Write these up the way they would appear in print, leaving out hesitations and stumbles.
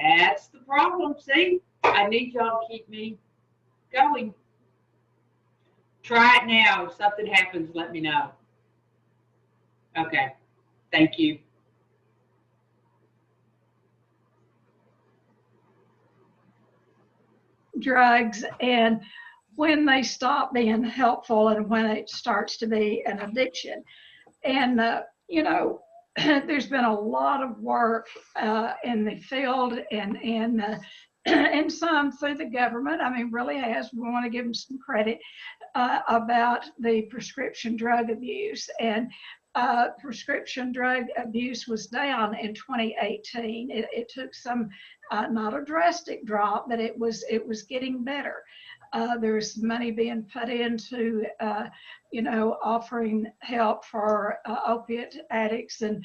That's the problem. See, I need y'all to keep me going. Try it now. If something happens, let me know. Okay. Thank you. Drugs and when they stop being helpful and when it starts to be an addiction. And, there's been a lot of work in the field and some through the government. I mean, really has. We want to give them some credit about the prescription drug abuse. And prescription drug abuse was down in 2018. It took some, not a drastic drop, but it was getting better. There's money being put into, offering help for opiate addicts and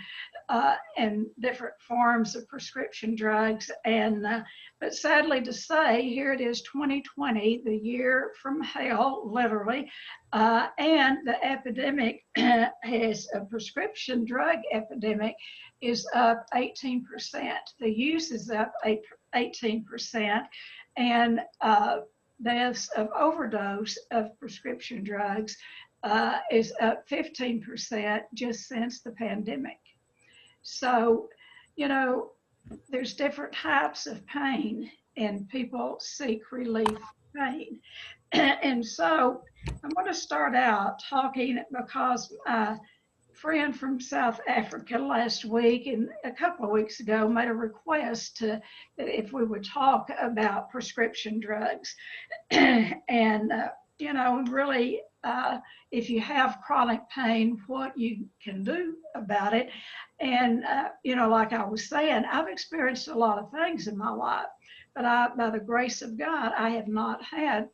different forms of prescription drugs. And but sadly to say, here it is, 2020, the year from hell, literally, and the epidemic has a prescription drug epidemic is up 18%. The use is up 18%, and deaths of overdose of prescription drugs is up 15% just since the pandemic. So, there's different types of pain and people seek relief pain. And so I'm going to start out talking because my friend from South Africa last week and a couple of weeks ago made a request that if we would talk about prescription drugs. And, really, if you have chronic pain, what you can do about it. And, like I was saying, I've experienced a lot of things in my life, but by the grace of God, I have not had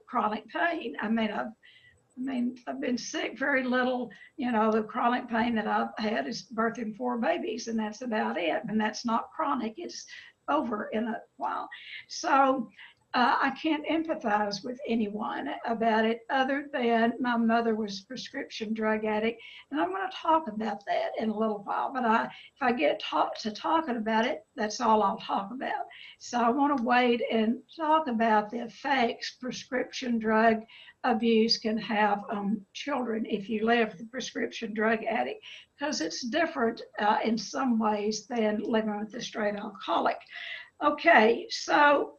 chronic pain. I've been sick very little. The chronic pain that I've had is birthing 4 babies, and that's about it. And that's not chronic, it's over in a while. So I can't empathize with anyone about it other than my mother was a prescription drug addict. And I'm going to talk about that in a little while. But if I get to talking about it, that's all I'll talk about. So I want to wait and talk about the effects prescription drug abuse can have on children if you live with a prescription drug addict, because it's different in some ways than living with a straight alcoholic. Okay, so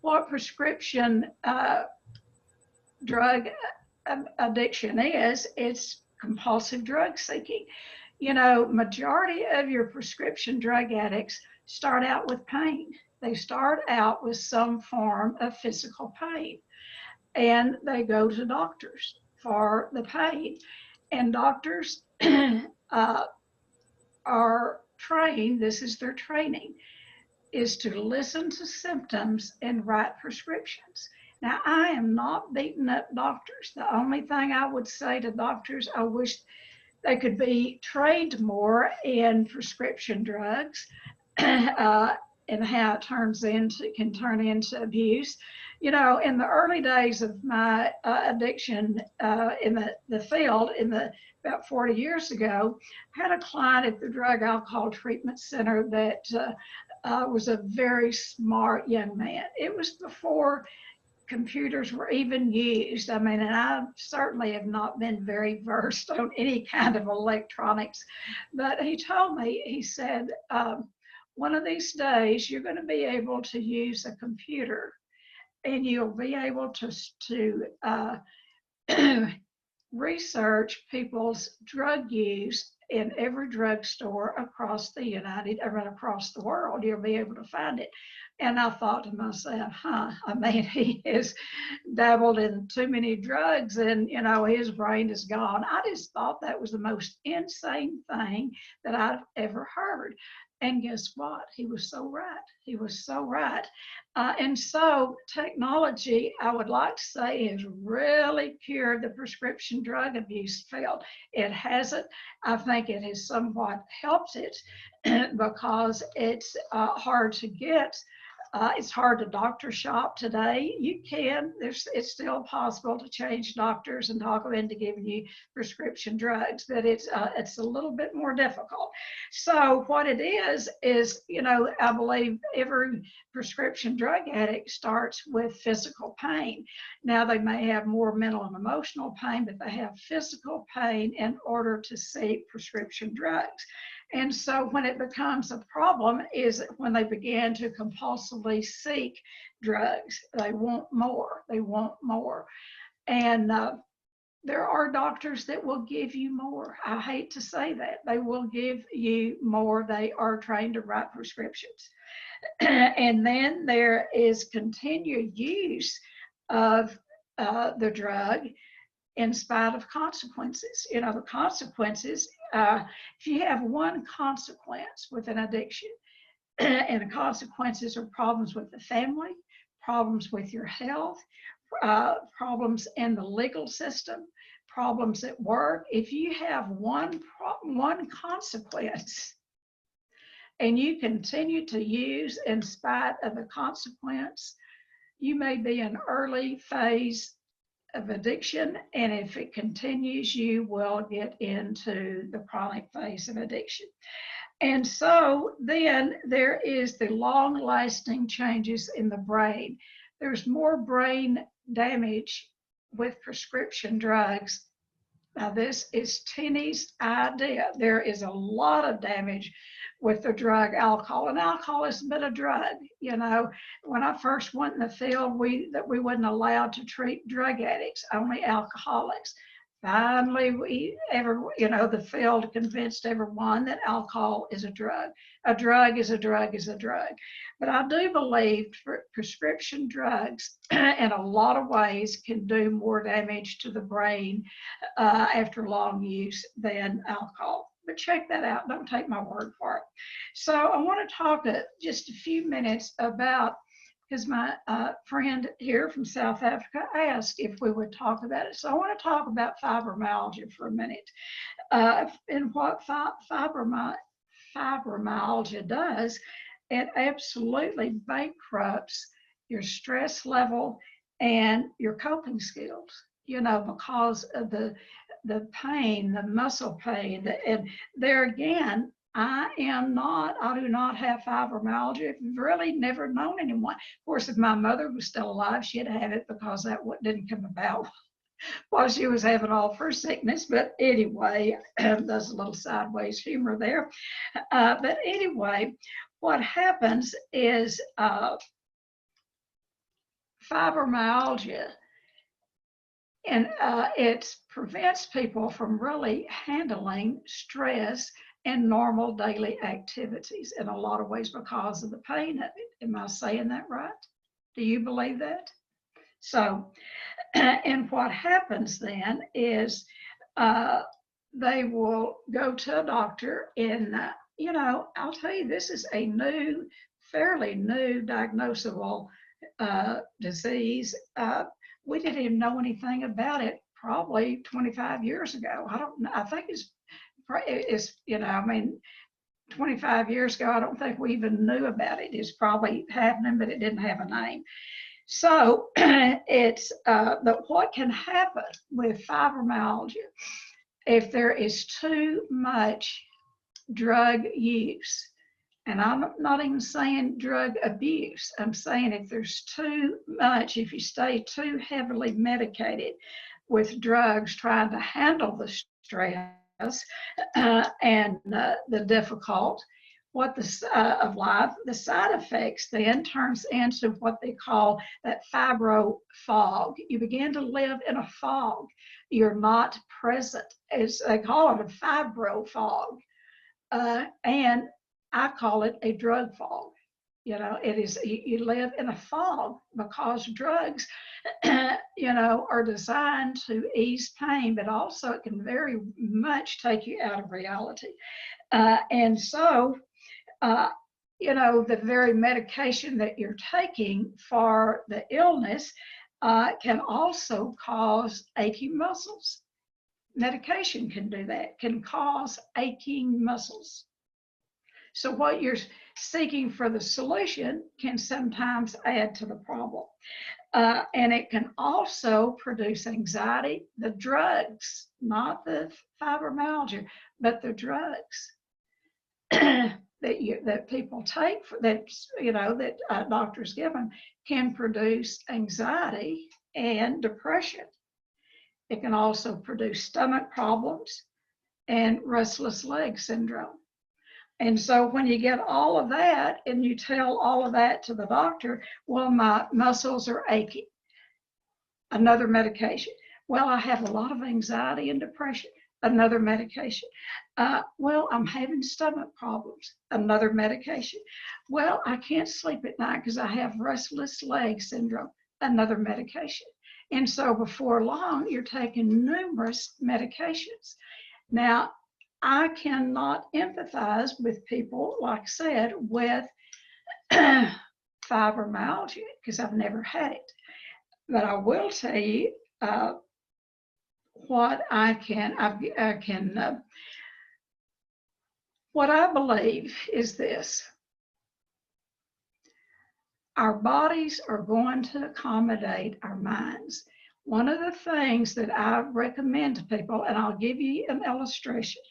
what prescription drug addiction is, it's compulsive drug seeking. Majority of your prescription drug addicts start out with pain. They start out with some form of physical pain, and they go to doctors for the pain. And doctors are trained, this is their training, is to listen to symptoms and write prescriptions. Now, I am not beating up doctors. The only thing I would say to doctors, I wish they could be trained more in prescription drugs and how it can turn into abuse. In the early days of my addiction in the field, about 40 years ago, I had a client at the Drug Alcohol Treatment Center that was a very smart young man. It was before computers were even used. And I certainly have not been very versed on any kind of electronics, but he told me, he said, one of these days you're going to be able to use a computer and you'll be able to research people's drug use in every drugstore across across the world. You'll be able to find it. And I thought to myself, he has dabbled in too many drugs and, his brain is gone. I just thought that was the most insane thing that I've ever heard. And guess what? He was so right. He was so right. And so technology, I would like to say, has really cured the prescription drug abuse field. It hasn't. I think it has somewhat helped it because it's hard to get It's hard to doctor shop today. You can, it's still possible to change doctors and talk them into giving you prescription drugs, but it's a little bit more difficult. So what it is, you know, I believe every prescription drug addict starts with physical pain. Now they may have more mental and emotional pain, but they have physical pain in order to seek prescription drugs. And so when it becomes a problem is when they begin to compulsively seek drugs. They want more, they want more. And there are doctors that will give you more. I hate to say that. They will give you more. They are trained to write prescriptions. And then there is continued use of the drug in spite of consequences. You know, the consequences, if you have one consequence with an addiction, and the consequences are problems with the family, problems with your health, problems in the legal system, problems at work. If you have one consequence and you continue to use in spite of the consequence, you may be in early phase of addiction, and if it continues, you will get into the chronic phase of addiction. And so then there is the long-lasting changes in the brain. There's more brain damage with prescription drugs. Now this is Tennie's idea. There is a lot of damage with the drug alcohol, and alcohol has been a drug. You know, when I first went in the field, we wasn't allowed to treat drug addicts, only alcoholics. Finally, the field convinced everyone that alcohol is a drug. A drug is a drug is a drug. But I do believe prescription drugs in a lot of ways can do more damage to the brain after long use than alcohol. But check that out. Don't take my word for it. So I want to talk just a few minutes about, because my friend here from South Africa asked if we would talk about it. So I want to talk about fibromyalgia for a minute. And what fibromyalgia does, it absolutely bankrupts your stress level and your coping skills, you know, because of the pain, the muscle pain. And there again, I do not have fibromyalgia. I've really never known anyone. Of course, if my mother was still alive, she'd have it, because that didn't come about while she was having all of her sickness. But anyway, there's a little sideways humor there. But anyway, what happens is fibromyalgia, and it prevents people from really handling stress and normal daily activities in a lot of ways because of the pain of it. Am I saying that right? Do you believe that? So, and what happens then is they will go to a doctor, and you know, I'll tell you, this is a fairly new diagnosable disease. We didn't even know anything about it probably 25 years ago. I don't know. I think it's, you know, I mean, 25 years ago, I don't think we even knew about it. It's probably happening, but it didn't have a name. So but what can happen with fibromyalgia if there is too much drug use? And I'm not even saying drug abuse. I'm saying if there's too much, if you stay too heavily medicated with drugs, trying to handle the stress and the difficult of life, the side effects then turns into what they call that fibro fog. You begin to live in a fog. You're not present. They call it a fibro fog. And I call it a drug fog. You know, it is, you live in a fog because drugs, you know, are designed to ease pain, but also it can very much take you out of reality. And so, you know, the very medication that you're taking for the illness can also cause aching muscles. Medication can do that, can cause aching muscles. So what you're seeking for the solution can sometimes add to the problem. And it can also produce anxiety. The drugs, not the fibromyalgia, but the drugs that people take that doctors give them can produce anxiety and depression. It can also produce stomach problems and restless leg syndrome. And so when you get all of that and you tell all of that to the doctor, well, my muscles are aching, another medication. Well, I have a lot of anxiety and depression, another medication. Well, I'm having stomach problems, another medication. Well, I can't sleep at night because I have restless leg syndrome, another medication. And so before long, you're taking numerous medications. Now, I cannot empathize with people, like I said, with fibromyalgia because I've never had it. But I will tell you what what I believe is this. Our bodies are going to accommodate our minds. One of the things that I recommend to people, and I'll give you an illustration.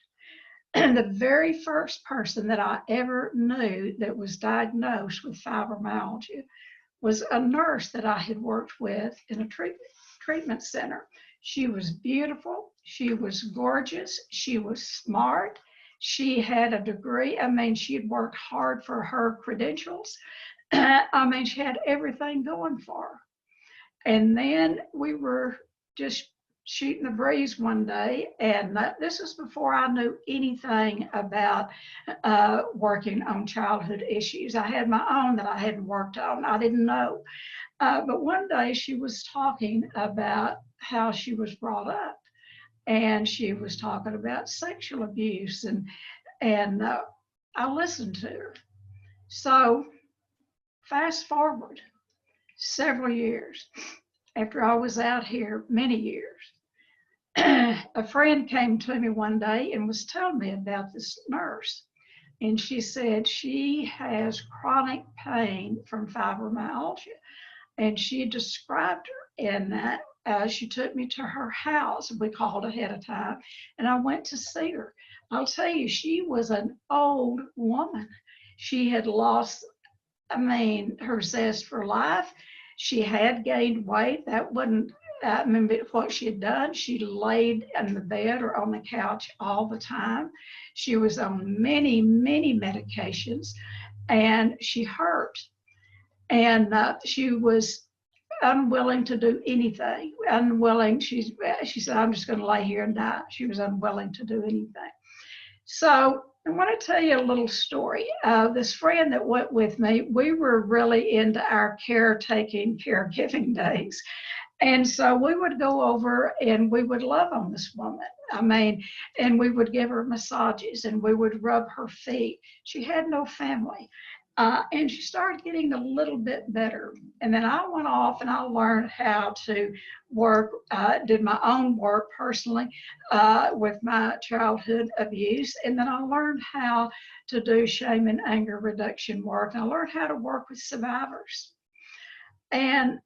The very first person that I ever knew that was diagnosed with fibromyalgia was a nurse that I had worked with in a treatment center. She was beautiful. She was gorgeous. She was smart. She had a degree. I mean, she had worked hard for her credentials. I mean, she had everything going for her. And then we were just shooting the breeze one day, and this was before I knew anything about working on childhood issues. I had my own that I hadn't worked on. I didn't know. But one day she was talking about how she was brought up, and she was talking about sexual abuse, and I listened to her. So fast forward several years after I was out here, many years, a friend came to me one day and was telling me about this nurse. And she said she has chronic pain from fibromyalgia. And she described her, and she took me to her house. We called ahead of time, and I went to see her. I'll tell you, she was an old woman. She had lost, her zest for life. She had gained weight. That wasn't what she had done. She laid in the bed or on the couch all the time. She was on many, many medications, and she hurt. And she was unwilling to do anything. Unwilling. She said, "I'm just going to lay here and die." She was unwilling to do anything. So I want to tell you a little story. This friend that went with me, we were really into our caregiving days. And so we would go over and we would love on this woman. And we would give her massages and we would rub her feet. She had no family. And she started getting a little bit better. And then I went off and I learned how to work, did my own work personally with my childhood abuse. And then I learned how to do shame and anger reduction work. And I learned how to work with survivors. And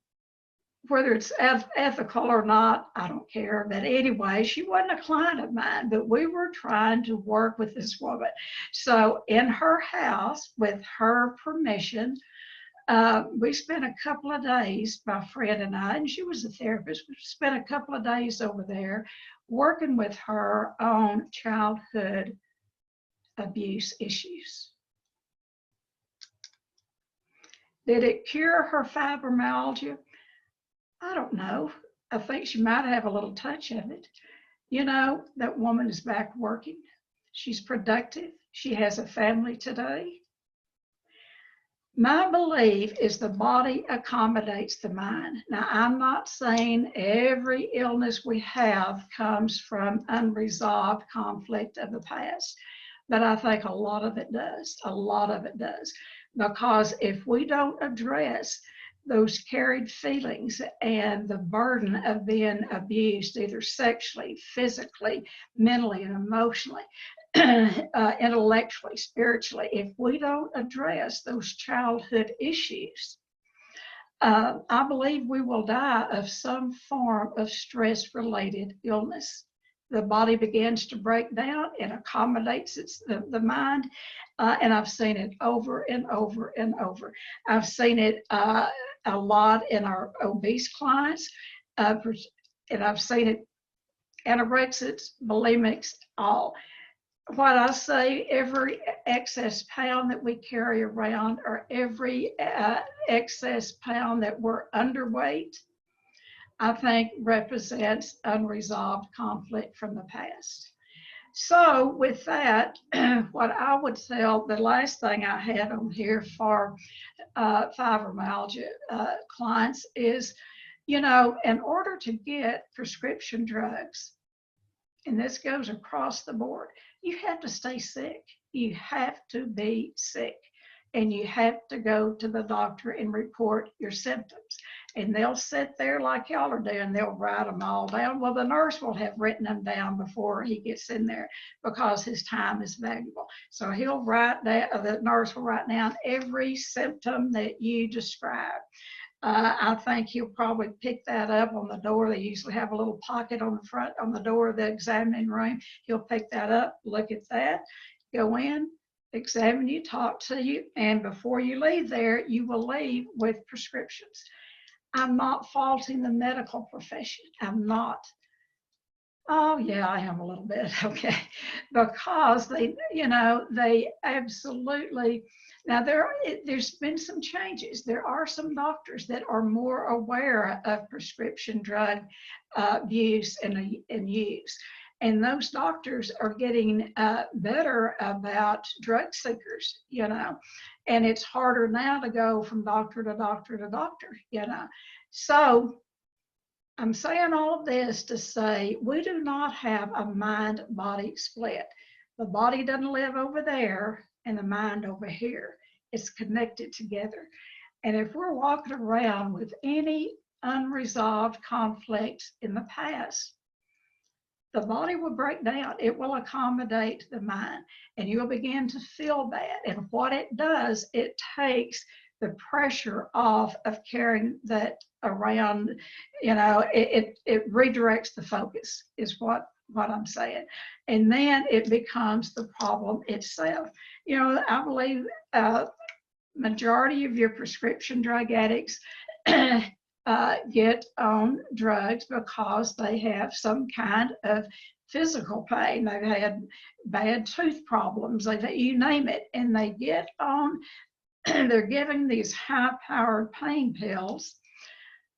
whether it's ethical or not, I don't care. But anyway, she wasn't a client of mine, but we were trying to work with this woman. So in her house, with her permission, we spent a couple of days, my friend and I, and she was a therapist, we spent a couple of days over there working with her on childhood abuse issues. Did it cure her fibromyalgia? I don't know. I think she might have a little touch of it. You know, that woman is back working. She's productive. She has a family today. My belief is the body accommodates the mind. Now, I'm not saying every illness we have comes from unresolved conflict of the past, but I think a lot of it does. A lot of it does. Because if we don't address those carried feelings and the burden of being abused, either sexually, physically, mentally, and emotionally, intellectually, spiritually, if we don't address those childhood issues, I believe we will die of some form of stress-related illness. The body begins to break down and accommodates the mind. And I've seen it over and over and over. I've seen it a lot in our obese clients, and I've seen it anorexics, bulimics, all. What I say, every excess pound that we carry around, or every excess pound that we're underweight, I think represents unresolved conflict from the past. So with that, what I would tell, the last thing I had on here for fibromyalgia clients is, you know, in order to get prescription drugs, and this goes across the board, you have to stay sick. You have to be sick, and you have to go to the doctor and report your symptoms. And they'll sit there like y'all are doing, they'll write them all down. Well, the nurse will have written them down before he gets in there because his time is valuable. So he'll write that, the nurse will write down every symptom that you describe. I think he'll probably pick that up on the door. They usually have a little pocket on the front, on the door of the examining room. He'll pick that up, look at that, go in, examine you, talk to you, and before you leave there, you will leave with prescriptions. I'm not faulting the medical profession. I'm not. Oh yeah, I am a little bit, okay, because they, you know, they absolutely. Now there's been some changes. There are some doctors that are more aware of prescription drug use and use, and those doctors are getting better about drug seekers, you know, and it's harder now to go from doctor to doctor to doctor, you know. So I'm saying all of this to say we do not have a mind-body split. The body doesn't live over there and the mind over here. It's connected together. And if we're walking around with any unresolved conflicts in the past, the body will break down. It will accommodate the mind, and you'll begin to feel that. And what it does, it takes the pressure off of carrying that around, you know, it redirects the focus is what I'm saying. And then it becomes the problem itself. You know, I believe majority of your prescription drug addicts get on drugs because they have some kind of physical pain. They've had bad tooth problems, you name it, and they get on, they're giving these high-powered pain pills.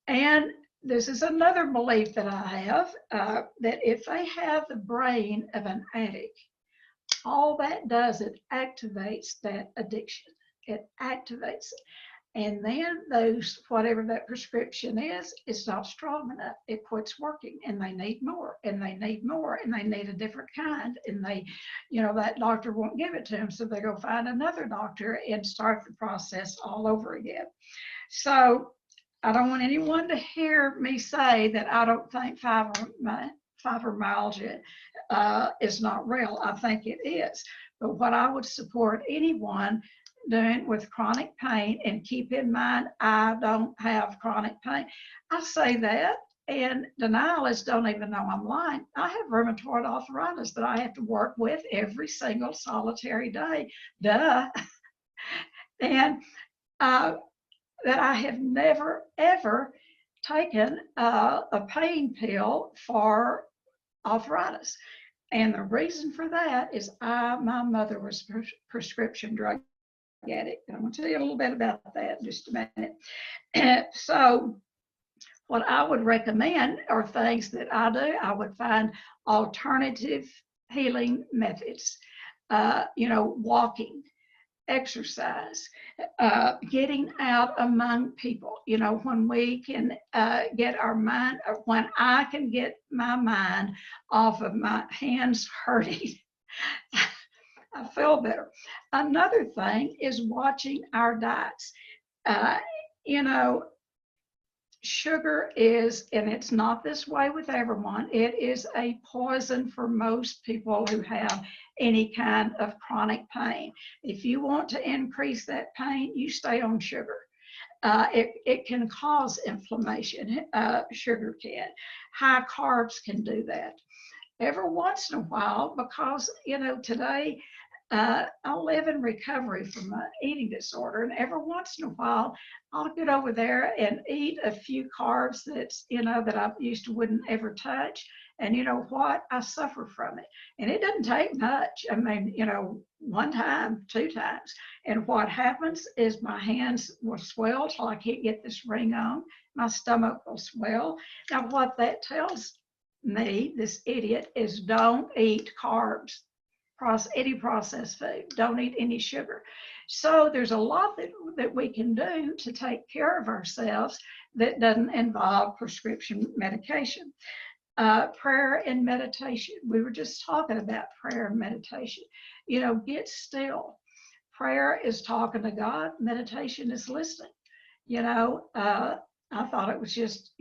And this is another belief that I have, that if they have the brain of an addict, all that does, it activates that addiction. It activates it. And then those, whatever that prescription is, it's not strong enough. It quits working, and they need more, and they need more, and they need a different kind. And they, you know, that doctor won't give it to them. So they go find another doctor and start the process all over again. So I don't want anyone to hear me say that I don't think fibromyalgia is not real. I think it is. But what I would support anyone doing with chronic pain, and keep in mind, I don't have chronic pain. I say that, and denialists don't even know I'm lying. I have rheumatoid arthritis that I have to work with every single solitary day. Duh. And that I have never, ever taken a pain pill for arthritis. And the reason for that is my mother was prescription drug addict. I'm going to tell you a little bit about that in just a minute. So what I would recommend are things that I do. I would find alternative healing methods, you know, walking, exercise, getting out among people. You know, when we can get our mind, or when I can get my mind off of my hands hurting, I feel better. Another thing is watching our diets. You know, sugar is, and it's not this way with everyone, it is a poison for most people who have any kind of chronic pain. If you want to increase that pain, you stay on sugar. It can cause inflammation, sugar can. High carbs can do that. Every once in a while, because, today I live in recovery from an eating disorder, and every once in a while, I'll get over there and eat a few carbs that I used to wouldn't ever touch. And you know what? I suffer from it. And it doesn't take much. I mean, one time, two times. And what happens is my hands will swell till I can't get this ring on. My stomach will swell. Now, what that tells me, this idiot, is don't eat carbs. Any processed food. Don't eat any sugar. So there's a lot that we can do to take care of ourselves that doesn't involve prescription medication. Prayer and meditation. We were just talking about prayer and meditation. Get still. Prayer is talking to God. Meditation is listening. I thought it was just,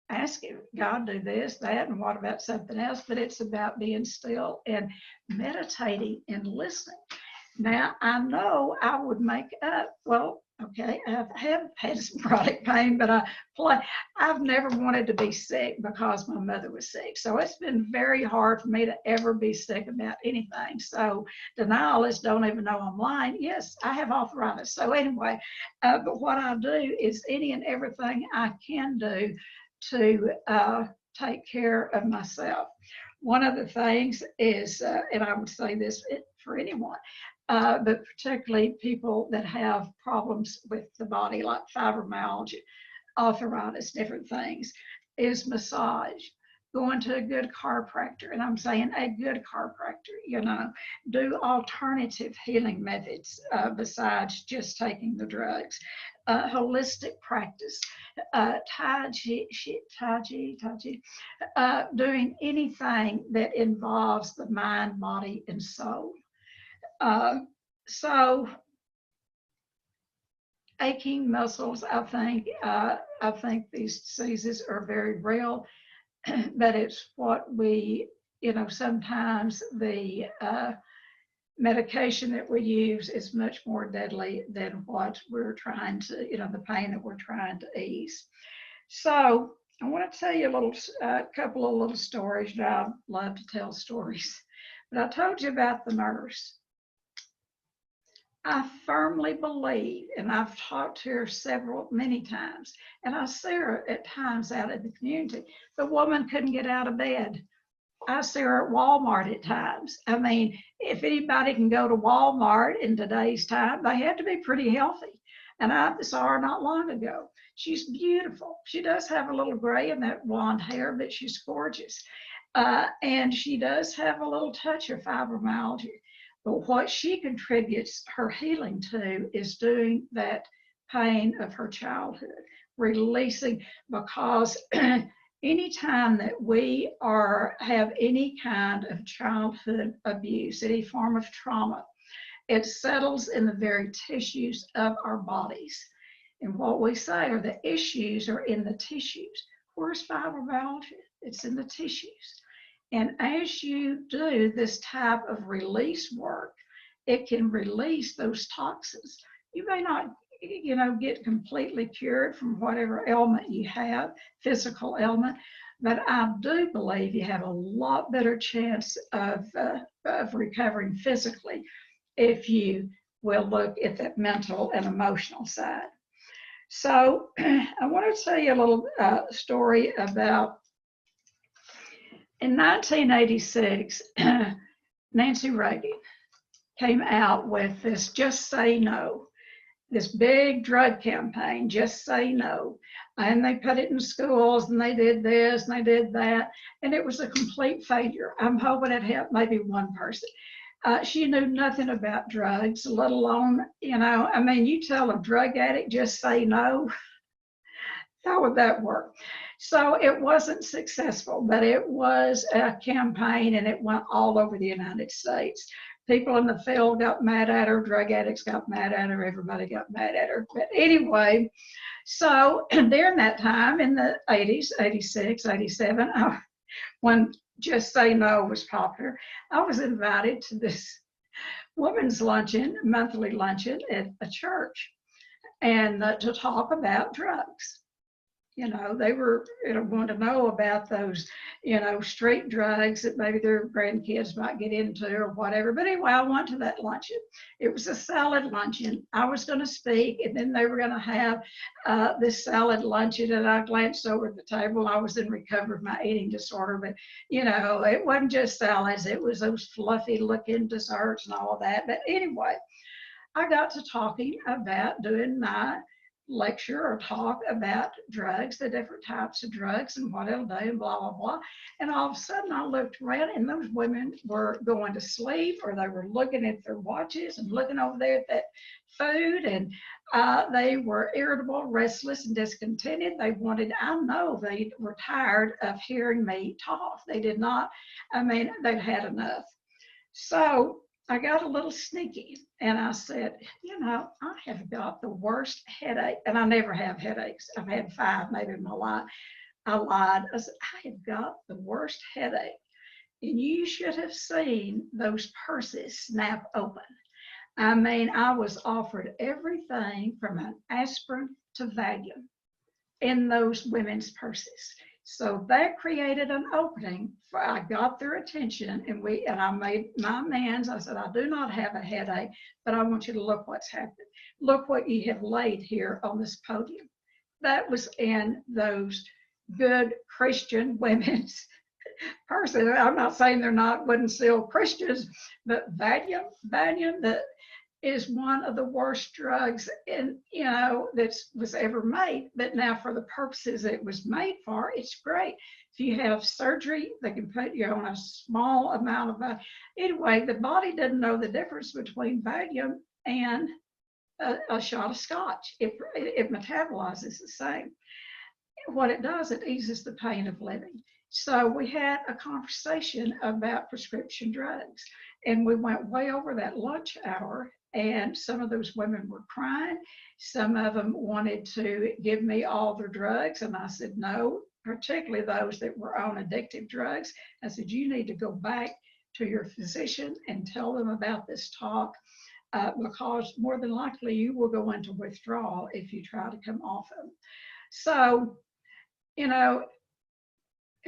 asking God, do this, that, and what about something else? But it's about being still and meditating and listening. Now, I know I would make up, well, okay, I have had some chronic pain, but I've never wanted to be sick because my mother was sick. So it's been very hard for me to ever be sick about anything. So denial is don't even know I'm lying. Yes, I have arthritis. So anyway, but what I do is any and everything I can do to take care of myself. One of the things is, and I would say this for anyone, but particularly people that have problems with the body like fibromyalgia, arthritis, different things, is massage. Going to a good chiropractor, and I'm saying a good chiropractor, do alternative healing methods besides just taking the drugs. Holistic practice, Tai Chi, doing anything that involves the mind, body, and soul. So aching muscles, I think these diseases are very real, but it's what we, sometimes the medication that we use is much more deadly than what we're trying to, the pain that we're trying to ease. So I want to tell you a couple of little stories. I love to tell stories, but I told you about the nurse. I firmly believe, and I've talked to her many times, and I see her at times out in the community. The woman couldn't get out of bed. I see her at Walmart at times. I mean, if anybody can go to Walmart in today's time, they have to be pretty healthy. And I saw her not long ago. She's beautiful. She does have a little gray in that blonde hair, but she's gorgeous. And she does have a little touch of fibromyalgia. But what she contributes her healing to is doing that pain of her childhood, releasing, because anytime that we have any kind of childhood abuse, any form of trauma, it settles in the very tissues of our bodies. And what we say are the issues are in the tissues. Where's fibromyalgia? It's in the tissues. And as you do this type of release work, it can release those toxins. You may not, get completely cured from whatever ailment you have, physical ailment, but I do believe you have a lot better chance of recovering physically if you will look at that mental and emotional side. So I want to tell you a little story about, in 1986, Nancy Reagan came out with this Just Say No, this big drug campaign, Just Say No. And they put it in schools, and they did this, and they did that, and it was a complete failure. I'm hoping it helped maybe one person. She knew nothing about drugs, let alone, you tell a drug addict, just say no. How would that work? So it wasn't successful, but it was a campaign, and it went all over the United States. People in the field got mad at her, drug addicts got mad at her, everybody got mad at her. But anyway, So during that time in the 80s, 86, 87, when Just Say No was popular, I was invited to this women's luncheon, monthly luncheon at a church, and to talk about drugs. They were wanting to know about those, street drugs that maybe their grandkids might get into or whatever. But anyway, I went to that luncheon. It was a salad luncheon. I was going to speak, and then they were going to have this salad luncheon. And I glanced over at the table. I was in recovery of my eating disorder, but it wasn't just salads. It was those fluffy looking desserts and all of that. But anyway, I got to talking about doing my lecture or talk about drugs, the different types of drugs and what it'll do, and blah, blah, blah. And all of a sudden I looked around and those women were going to sleep, or they were looking at their watches and looking over there at that food, and they were irritable, restless, and discontented. I know they were tired of hearing me talk. They did not, they'd had enough. So I got a little sneaky and I said, I have got the worst headache, and I never have headaches. I've had 5 maybe in my life. I lied. I said, I have got the worst headache, and you should have seen those purses snap open. I was offered everything from an aspirin to Valium in those women's purses. So that created an opening. I got their attention, and I made my amends. I said, I do not have a headache, but I want you to look what's happened. Look what you have laid here on this podium. That was in those good Christian women's purses. I'm not saying wouldn't still Christians, but Valium that is one of the worst drugs that was ever made. But now for the purposes it was made for, it's great. If you have surgery, they can put you on a small amount of anyway, the body doesn't know the difference between Valium and a shot of scotch. It metabolizes the same. What it does, it eases the pain of living. So we had a conversation about prescription drugs, and we went way over that lunch hour. And some of those women were crying. Some of them wanted to give me all their drugs. And I said, no, particularly those that were on addictive drugs. I said, you need to go back to your physician and tell them about this talk, because more than likely you will go into withdrawal if you try to come off them. So,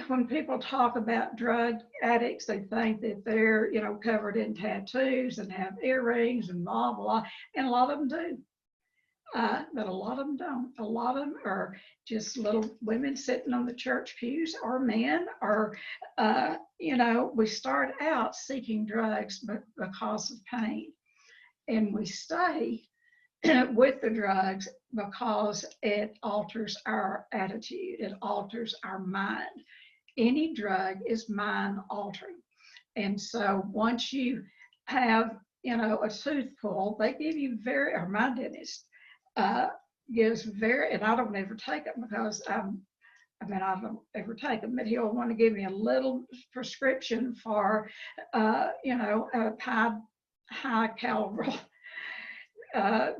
when people talk about drug addicts, they think that they're, covered in tattoos and have earrings and blah, blah, and a lot of them do. But a lot of them don't. A lot of them are just little women sitting on the church pews, or men, or, we start out seeking drugs because of pain. And we stay with the drugs because it alters our attitude, it alters our mind. Any drug is mind altering. And so once you have, a tooth pulled, they give you or my dentist gives and I don't ever take them because I don't ever take them, but he'll want to give me a little prescription for, a high calorie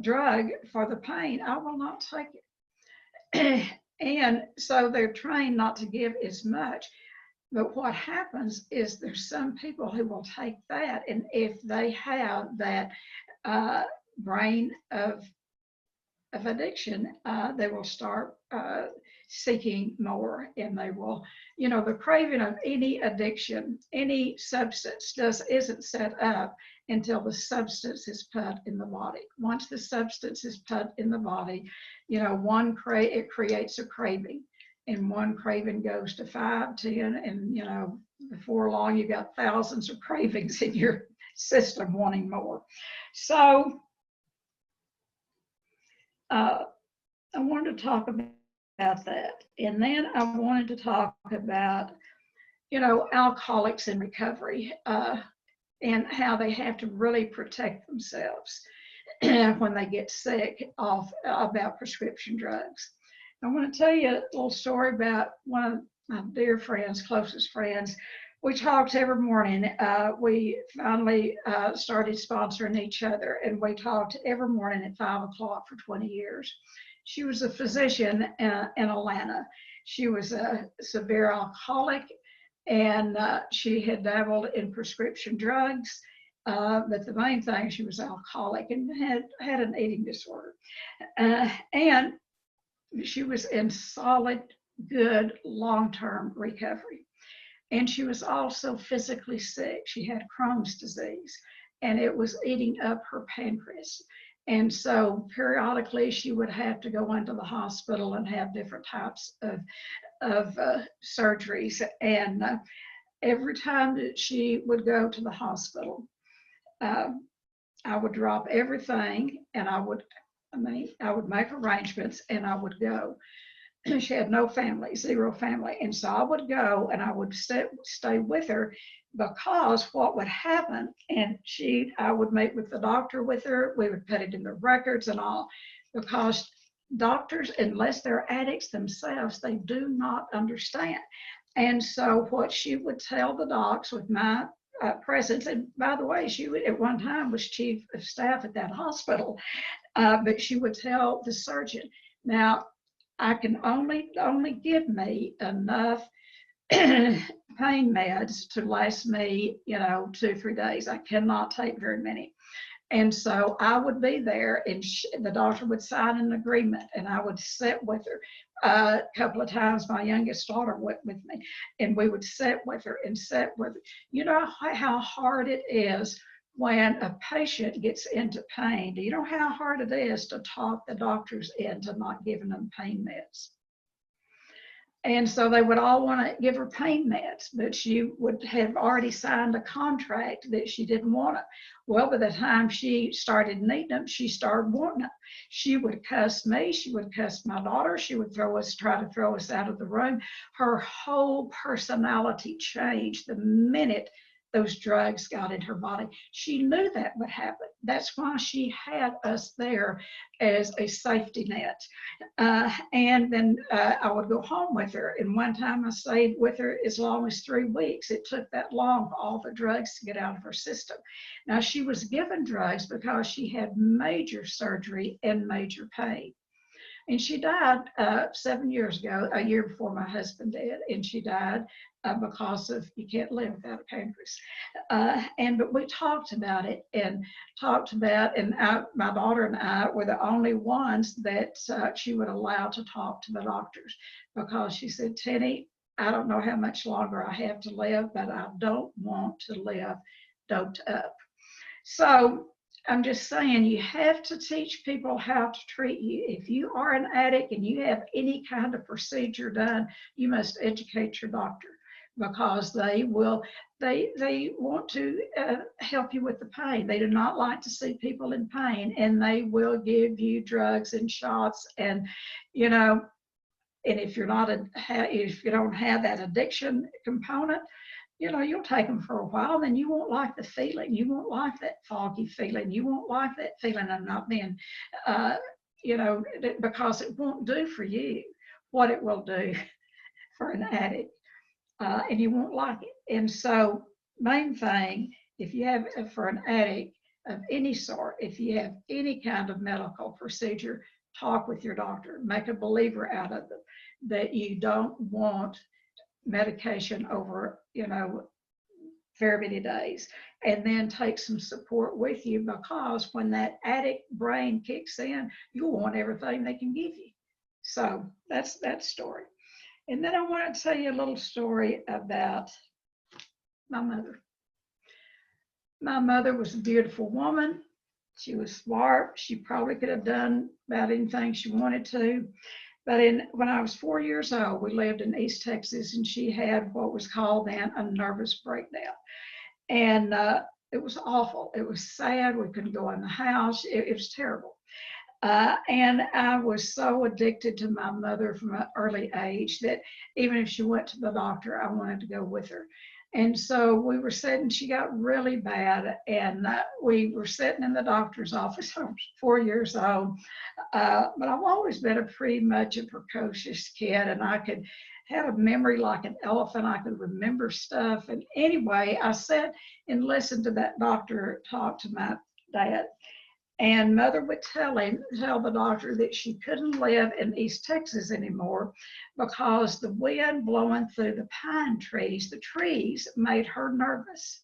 drug for the pain. I will not take it. And so they're trained not to give as much. But what happens is there's some people who will take that, and if they have that brain of addiction, they will start seeking more, and they will, the craving of any addiction, any substance isn't set up until the substance is put in the body. Once the substance is put in the body, it creates a craving, and one craving goes to 5, 10, and before long you got thousands of cravings in your system wanting more. So I wanted to talk about that, and then I wanted to talk about alcoholics in recovery, and how they have to really protect themselves when they get sick about prescription drugs. I want to tell you a little story about one of my dear friends, closest friends, we talked every morning. We finally started sponsoring each other, and we talked every morning at 5 o'clock for 20 years. She was a physician in Atlanta. She was a severe alcoholic, and she had dabbled in prescription drugs. But the main thing, she was alcoholic and had an eating disorder. And she was in solid, good, long-term recovery. And she was also physically sick. She had Crohn's disease, and it was eating up her pancreas. And so periodically she would have to go into the hospital and have different types of surgeries. And every time that she would go to the hospital, I would drop everything, and I would make arrangements, and I would go. She had no family, zero family. And so I would go and I would stay with her, because what would happen, and I would meet with the doctor with her, we would put it in the records and all, because doctors, unless they're addicts themselves, they do not understand. And so what she would tell the docs with my presence, and by the way, she would, at one time was chief of staff at that hospital, but she would tell the surgeon, now, I can only give me enough pain meds to last me, 2-3 days. I cannot take very many. And so I would be there, and the doctor would sign an agreement, and I would sit with her. A couple of times my youngest daughter went with me, and we would sit with her and sit with her. You know how hard it is when a patient gets into pain. Do you know how hard it is to talk the doctors into not giving them pain meds? And so they would all want to give her pain meds, but she would have already signed a contract that she didn't want it. Well, by the time she started needing them, she started wanting them. She would cuss me, she would cuss my daughter, she would try to throw us out of the room. Her whole personality changed the minute those drugs got in her body. She knew that would happen. That's why she had us there as a safety net. And then I would go home with her. And one time I stayed with her as long as 3 weeks. It took that long for all the drugs to get out of her system. Now, she was given drugs because she had major surgery and major pain. And she died 7 years ago, a year before my husband did, and she died because of, you can't live without a pancreas. But we talked about it, and my daughter and I were the only ones that she would allow to talk to the doctors, because she said, Tennie, I don't know how much longer I have to live, but I don't want to live doped up. So I'm just saying, you have to teach people how to treat you. If you are an addict and you have any kind of procedure done, you must educate your doctor, because they want to help you with the pain. They do not like to see people in pain, and they will give you drugs and shots, and and if you don't have that addiction component, you'll take them for a while, then you won't like the feeling. You won't like that foggy feeling. You won't like that feeling of not being, because it won't do for you what it will do for an addict, and you won't like it. And so, main thing, if you have, for an addict of any sort, if you have any kind of medical procedure, talk with your doctor. Make a believer out of them that you don't want medication over, very many days, and then take some support with you, because when that addict brain kicks in, you'll want everything they can give you. So that's that story. And then I want to tell you a little story about my mother. My mother was a beautiful woman. She was smart. She probably could have done about anything she wanted to. But when I was 4 years old, we lived in East Texas, and she had what was called then a nervous breakdown. And it was awful. It was sad. We couldn't go in the house. It was terrible. And I was so addicted to my mother from an early age that even if she went to the doctor, I wanted to go with her. And so we were sitting, she got really bad, and we were sitting in the doctor's office. I was 4 years old, but I've always been pretty much a precocious kid, and I could had a memory like an elephant. I could remember stuff. And anyway, I sat and listened to that doctor talk to my dad. And mother would tell the doctor that she couldn't live in East Texas anymore because the wind blowing through the pine trees, the trees made her nervous.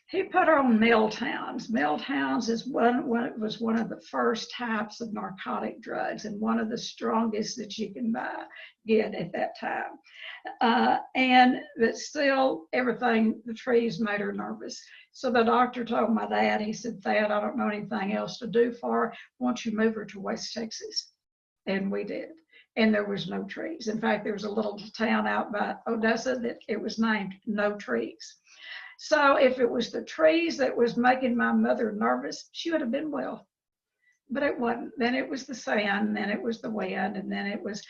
He put her on Miltowns. Miltowns was one of the first types of narcotic drugs and one of the strongest that you can get at that time. But still, everything, the trees made her nervous. So the doctor told my dad, he said, "Thad, I don't know anything else to do for her. Why don't you move her to West Texas?" And we did. And there was no trees. In fact, there was a little town out by Odessa that it was named No Trees. So if it was the trees that was making my mother nervous, she would have been well. But it wasn't. Then it was the sand, and then it was the wind, and then it was,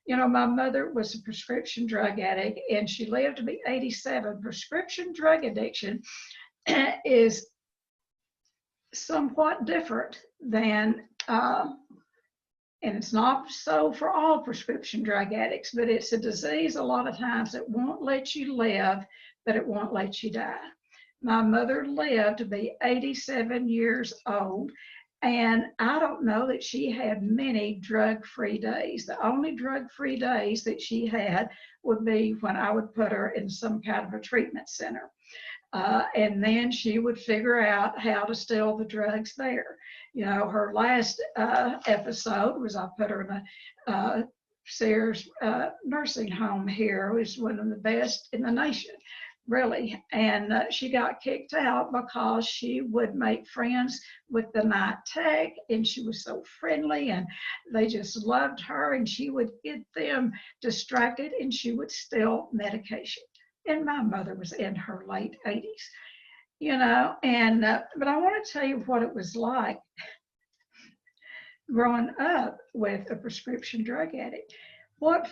my mother was a prescription drug addict, and she lived to be 87. Prescription drug addiction is somewhat different than, and it's not so for all prescription drug addicts, but it's a disease a lot of times that won't let you live, but it won't let you die. My mother lived to be 87 years old, and I don't know that she had many drug-free days. The only drug-free days that she had would be when I would put her in some kind of a treatment center. And then she would figure out how to steal the drugs there. Her last episode was I put her in a Sears nursing home here. It was one of the best in the nation, really. And she got kicked out because she would make friends with the night tech, and she was so friendly, and they just loved her, and she would get them distracted, and she would steal medication. And my mother was in her late 80s, but I want to tell you what it was like growing up with a prescription drug addict. What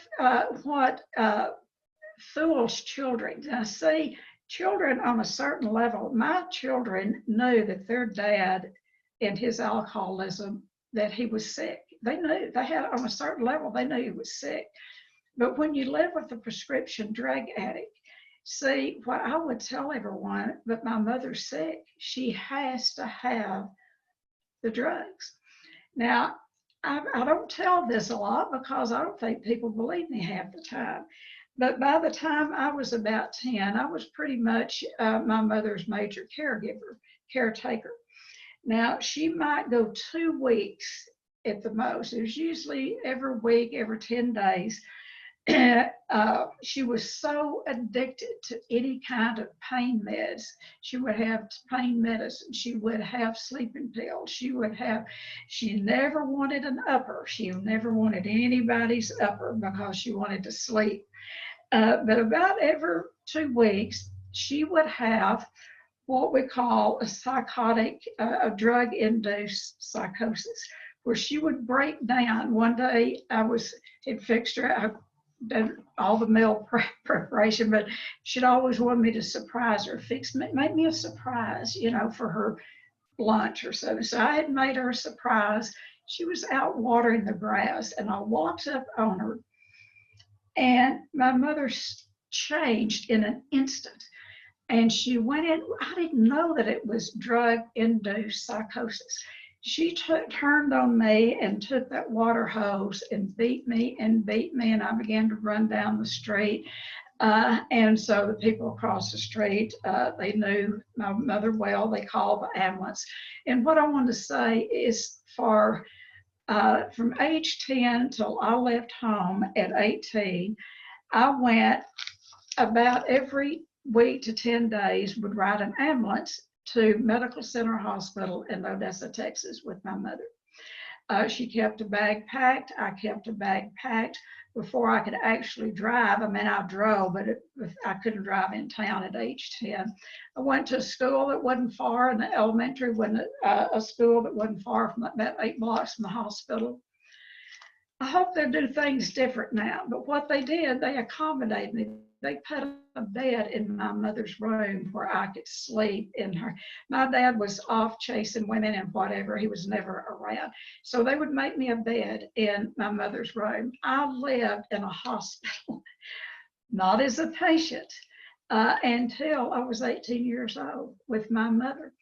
fools children. Now, see, children on a certain level, my children knew that their dad and his alcoholism, that he was sick. They knew, they had on a certain level, they knew he was sick. But when you live with a prescription drug addict, see, what I would tell everyone, but my mother's sick, she has to have the drugs. Now, I don't tell this a lot because I don't think people believe me half the time. But by the time I was about 10, I was pretty much my mother's major caretaker. Now, she might go 2 weeks at the most. It was usually every week, every 10 days. She was so addicted to any kind of pain meds. She would have pain medicine. She would have sleeping pills. She never wanted an upper. She never wanted anybody's upper because she wanted to sleep. But about every 2 weeks, she would have what we call a psychotic, a drug-induced psychosis, where she would break down. One day had fixed her, I done all the meal preparation, but she'd always wanted me to surprise her, make me a surprise, for her lunch or so. So I had made her a surprise. She was out watering the grass, and I walked up on her, and my mother changed in an instant. And she went in, I didn't know that it was drug-induced psychosis. She turned on me and took that water hose and beat me, and I began to run down the street. And so the people across the street, they knew my mother well. They called the ambulance. And what I want to say is from age 10 till I left home at 18, I went about every week to 10 days, would ride an ambulance to Medical Center Hospital in Odessa, Texas with my mother. She kept a bag packed. I kept a bag packed. Before I could actually drive, I drove, but I couldn't drive in town at age 10. I went to a school that wasn't far, and the elementary wasn't a school that wasn't far from about 8 blocks from the hospital. I hope they do things different now, but what they did, they accommodated me. they put a bed in my mother's room where I could sleep in her. My dad was off chasing women and whatever. He was never around. So they would make me a bed in my mother's room. I lived in a hospital, not as a patient, until I was 18 years old with my mother.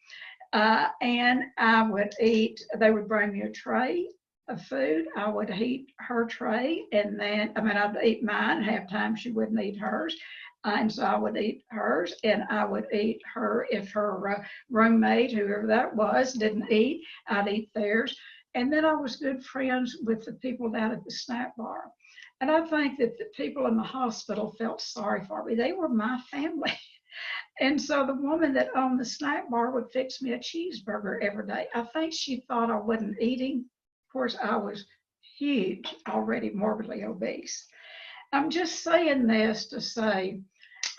And I would eat, they would bring me a tray of food. I would eat her tray, and then, I'd eat mine. Half time she wouldn't eat hers. And so I would eat hers, and I would eat her, if her roommate, whoever that was, didn't eat, I'd eat theirs. And then I was good friends with the people down at the snack bar. And I think that the people in the hospital felt sorry for me. They were my family. And so the woman that owned the snack bar would fix me a cheeseburger every day. I think she thought I wasn't eating. Of course, I was huge, already morbidly obese. I'm just saying this to say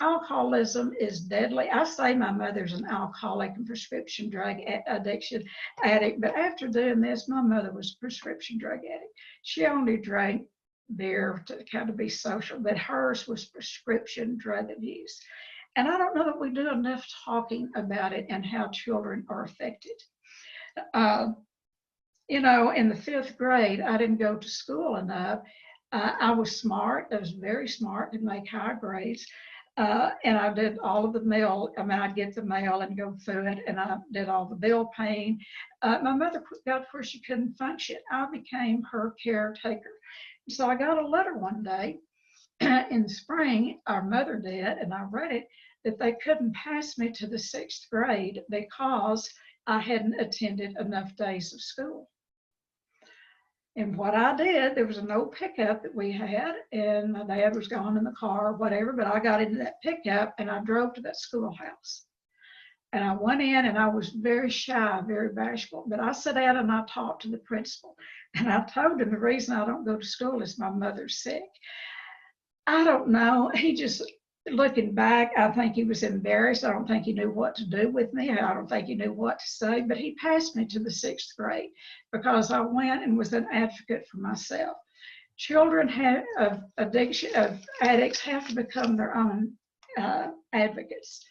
alcoholism is deadly. I say my mother's an alcoholic and prescription drug addiction addict, but after doing this, my mother was a prescription drug addict. She only drank beer to kind of be social, but hers was prescription drug abuse. And I don't know that we do enough talking about it and how children are affected. Uh, in the 5th grade, I didn't go to school enough. I was smart. I was very smart to make high grades. And I did all of the mail. I'd get the mail and go through it, and I did all the bill paying. My mother got where she couldn't function. I became her caretaker. So I got a letter one day in the spring, our mother did, and I read it, that they couldn't pass me to the 6th grade because I hadn't attended enough days of school. And what I did, there was an old pickup that we had, and my dad was gone in the car or whatever, but I got into that pickup and I drove to that schoolhouse. And I went in, and I was very shy, very bashful, but I sat down and I talked to the principal. And I told him the reason I don't go to school is my mother's sick. I don't know. He just, looking back, I think he was embarrassed. I don't think he knew what to do with me. I don't think he knew what to say, but he passed me to the 6th grade because I went and was an advocate for myself. Children of addiction, of addicts, have to become their own advocates.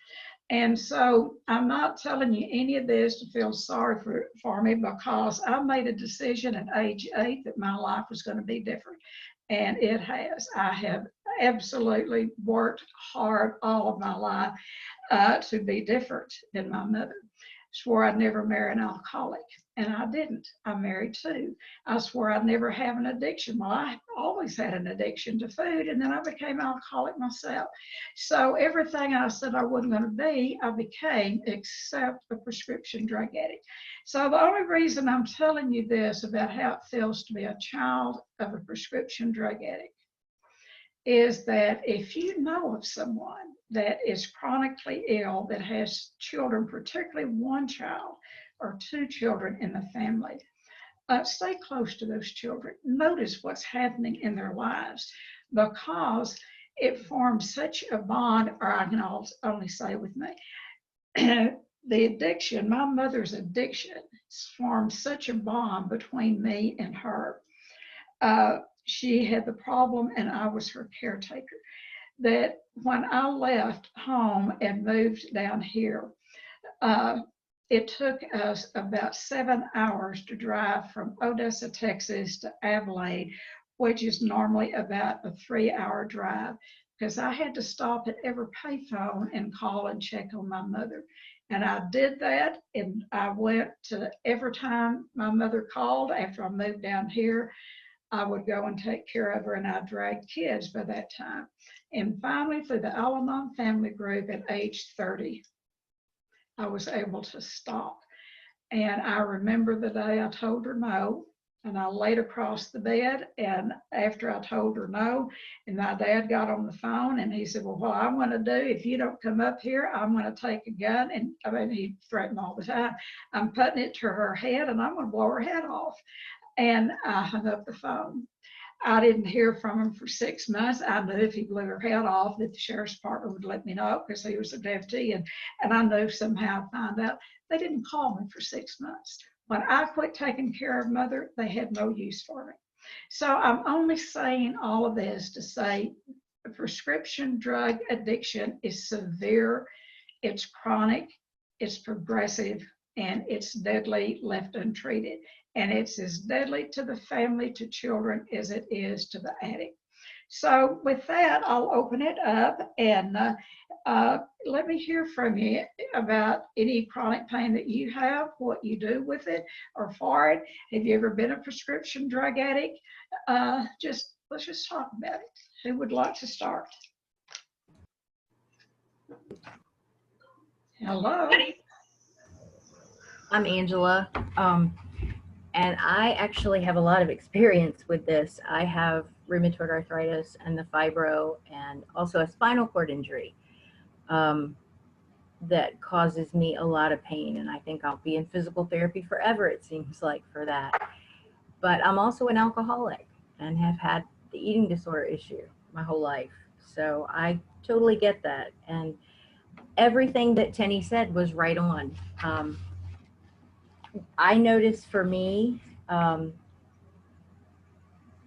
And so I'm not telling you any of this to feel sorry for me, because I made a decision at age 8 that my life was going to be different. And it has. I have absolutely worked hard all of my life to be different than my mother. Swore I'd never marry an alcoholic, and I didn't. I married 2. I swore I'd never have an addiction. Well, I always had an addiction to food, and then I became alcoholic myself. So everything I said I wasn't going to be, I became, except a prescription drug addict. So the only reason I'm telling you this about how it feels to be a child of a prescription drug addict is that if you know of someone that is chronically ill, that has children, particularly one child or 2 children in the family, stay close to those children. Notice what's happening in their lives, because it forms such a bond, or I can only say with me, the addiction, my mother's addiction, formed such a bond between me and her. She had the problem, and I was her caretaker, that when I left home and moved down here, it took us about 7 hours to drive from Odessa, Texas to Abilene, which is normally about a 3-hour drive, because I had to stop at every payphone and call and check on my mother. And I did that, and I went to every time my mother called after I moved down here, I would go and take care of her, and I dragged kids by that time. And finally, through the Al-Anon family group at age 30, I was able to stop. And I remember the day I told her no, and I laid across the bed, and after I told her no, and my dad got on the phone, and he said, well, what I'm going to do, if you don't come up here, I'm going to take a gun, and he threatened all the time, I'm putting it to her head, and I'm going to blow her head off. And I hung up the phone. I didn't hear from him for 6 months. I knew if he blew her head off that the sheriff's department would let me know, because he was a deputy, and I knew somehow I'd find out. They didn't call me for 6 months. When I quit taking care of mother, they had no use for me. So I'm only saying all of this to say a prescription drug addiction is severe, it's chronic, it's progressive, and it's deadly left untreated. And it's as deadly to the family, to children, as it is to the addict. So with that, I'll open it up and let me hear from you about any chronic pain that you have, what you do with it or for it. Have you ever been a prescription drug addict? Let's just talk about it. Who would like to start? Hello. I'm Angela, and I actually have a lot of experience with this. I have rheumatoid arthritis and the fibro, and also a spinal cord injury that causes me a lot of pain, and I think I'll be in physical therapy forever, it seems like, for that. But I'm also an alcoholic and have had the eating disorder issue my whole life, so I totally get that. And everything that Tennie said was right on. I noticed for me,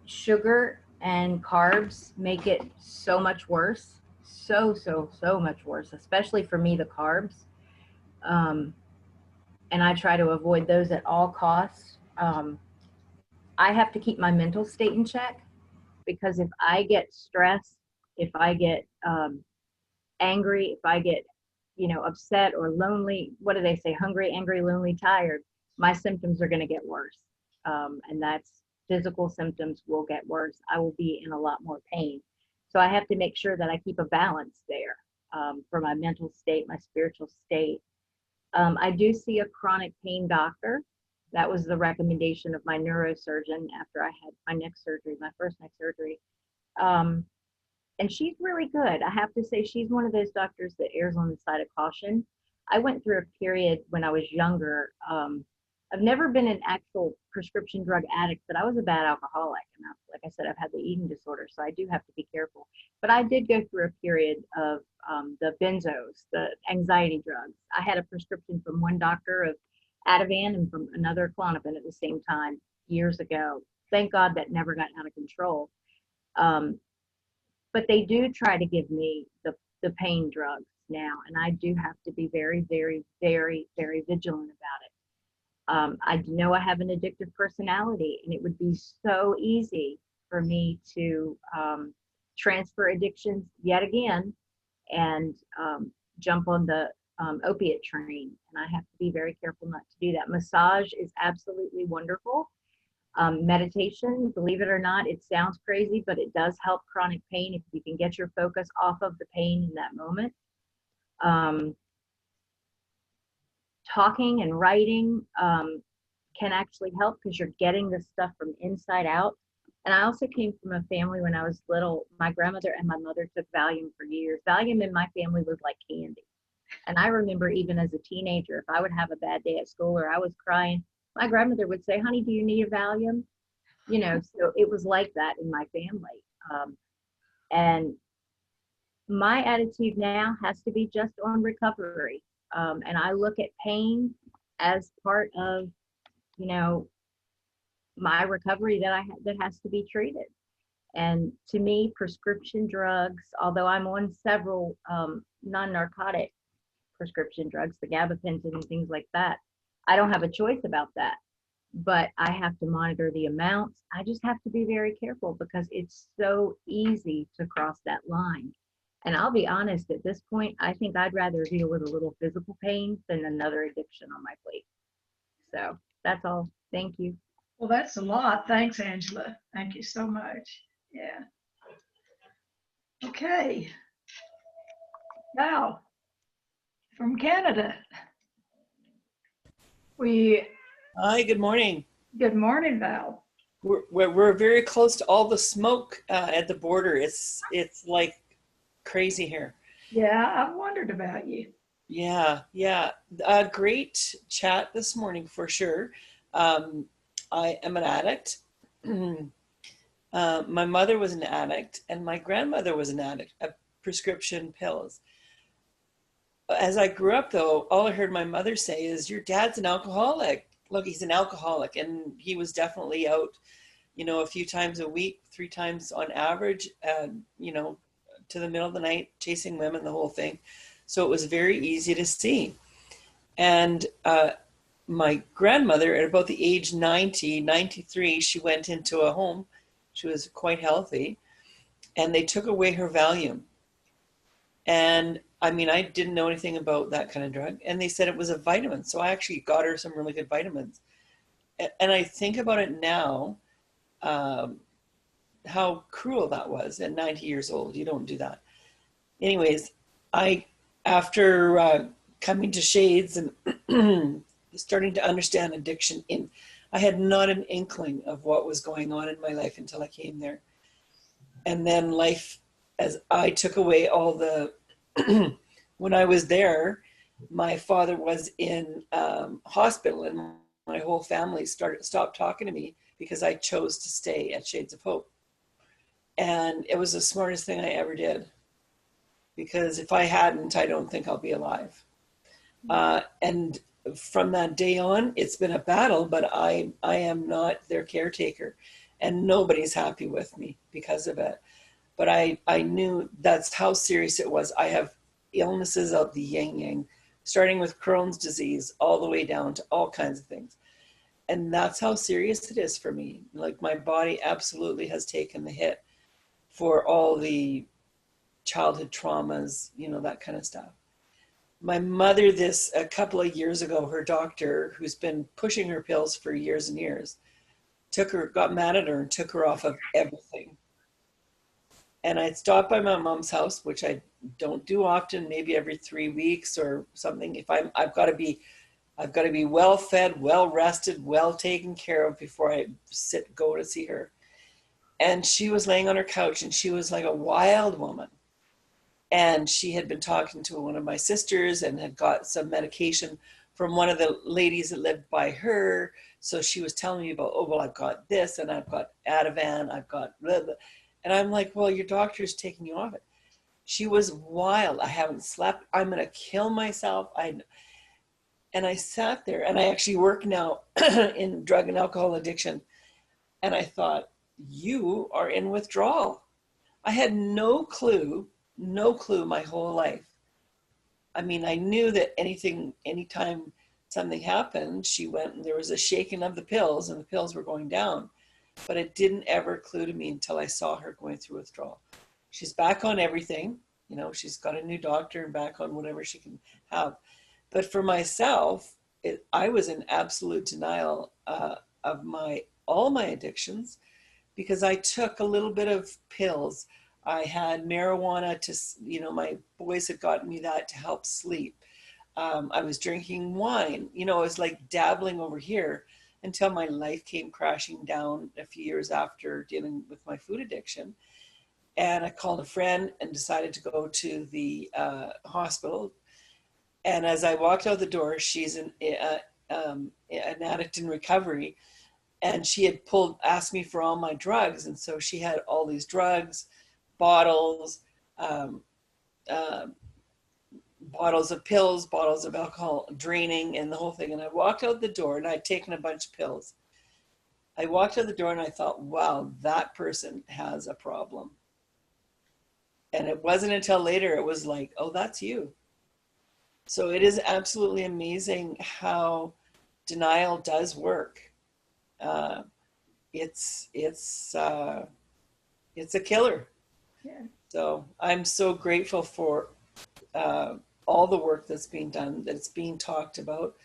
sugar and carbs make it so much worse. So much worse, especially for me, the carbs. And I try to avoid those at all costs. I have to keep my mental state in check, because if I get stressed, if I get angry, if I get upset or lonely, what do they say? Hungry, angry, lonely, tired. My symptoms are going to get worse. And that's physical symptoms will get worse. I will be in a lot more pain. So I have to make sure that I keep a balance there for my mental state, my spiritual state. I do see a chronic pain doctor. That was the recommendation of my neurosurgeon after I had my neck surgery, my first neck surgery. And she's really good. I have to say, she's one of those doctors that errs on the side of caution. I went through a period when I was younger. I've never been an actual prescription drug addict, but I was a bad alcoholic. And like I said, I've had the eating disorder, so I do have to be careful. But I did go through a period of the benzos, the anxiety drugs. I had a prescription from one doctor of Ativan and from another Klonopin at the same time years ago. Thank God that never got out of control. But they do try to give me the pain drugs now, and I do have to be very, very, very, very vigilant about it. I know I have an addictive personality, and it would be so easy for me to transfer addictions yet again and jump on the opiate train, and I have to be very careful not to do that. Massage is absolutely wonderful. Meditation, believe it or not, it sounds crazy, but it does help chronic pain if you can get your focus off of the pain in that moment. Talking and writing can actually help, because you're getting this stuff from inside out. And I also came from a family when I was little, my grandmother and my mother took Valium for years. Valium in my family was like candy. And I remember even as a teenager, if I would have a bad day at school or I was crying, my grandmother would say, "Honey, do you need a Valium?" So it was like that in my family. And my attitude now has to be just on recovery. And I look at pain as part of, my recovery that has to be treated. And to me, prescription drugs, although I'm on several non-narcotic prescription drugs, the gabapentin and things like that, I don't have a choice about that. But I have to monitor the amounts. I just have to be very careful, because it's so easy to cross that line. And I'll be honest, at this point, I think I'd rather deal with a little physical pain than another addiction on my plate. So that's all. Thank you. Well, that's a lot. Thanks, Angela. Thank you so much. Yeah. Okay. Val from Canada. Hi, good morning. Good morning, Val. We're very close to all the smoke at the border. It's like crazy here. Yeah, I've wondered about you. Yeah. Great chat this morning for sure. I am an addict. My mother was an addict, and my grandmother was an addict of prescription pills. As I grew up, though, all I heard my mother say is, "Your dad's an alcoholic. Look, he's an alcoholic." And he was definitely out, a few times a week, 3 times on average, to the middle of the night, chasing women, the whole thing. So it was very easy to see. And my grandmother, at about the age 90, 93, she went into a home. She was quite healthy. And they took away her Valium. And I mean, I didn't know anything about that kind of drug. And they said it was a vitamin. So I actually got her some really good vitamins. And I think about it now, how cruel that was at 90 years old. You don't do that. Anyways, after coming to Shades and starting to understand addiction, I had not an inkling of what was going on in my life until I came there. And then life, as I took away all the, when I was there, my father was in hospital, and my whole family stopped talking to me because I chose to stay at Shades of Hope. And it was the smartest thing I ever did, because if I hadn't, I don't think I'll be alive. And from that day on, it's been a battle, but I am not their caretaker, and nobody's happy with me because of it. But I knew that's how serious it was. I have illnesses of the yin yang, starting with Crohn's disease all the way down to all kinds of things. And that's how serious it is for me. Like, my body absolutely has taken the hit for all the childhood traumas, you know, that kind of stuff. My mother, a couple of years ago, her doctor, who's been pushing her pills for years and years, got mad at her and took her off of everything. And I stopped by my mom's house, which I don't do often, maybe every 3 weeks or something. If I've got to be well fed, well rested, well taken care of before I go to see her. And she was laying on her couch, and she was like a wild woman. And she had been talking to one of my sisters and had got some medication from one of the ladies that lived by her. So she was telling me about, oh, well, I've got this, and I've got Ativan, I've got blah, blah. And I'm like, well, your doctor's taking you off it. She was wild. I haven't slept. I'm going to kill myself. And I sat there, and I actually work now in drug and alcohol addiction. And I thought, you are in withdrawal. I had no clue my whole life. I mean, I knew that anytime something happened, she went and there was a shaking of the pills, and the pills were going down. But it didn't ever clue to me until I saw her going through withdrawal. She's back on everything. You know, she's got a new doctor and back on whatever she can have. But for myself, I was in absolute denial of all my addictions, because I took a little bit of pills. I had marijuana my boys had gotten me that to help sleep. I was drinking wine. You know, I was like dabbling over here until my life came crashing down a few years after dealing with my food addiction. And I called a friend and decided to go to the hospital. And as I walked out the door, she's an addict in recovery. And she had asked me for all my drugs. And so she had all these drugs, bottles, bottles of pills, bottles of alcohol, draining, and the whole thing. And I walked out the door, and I'd taken a bunch of pills. I walked out the door, and I thought, wow, that person has a problem. And it wasn't until later it was like, oh, that's you. So it is absolutely amazing how denial does work. It's a killer. Yeah. So I'm so grateful for all the work that's being done, that's being talked about,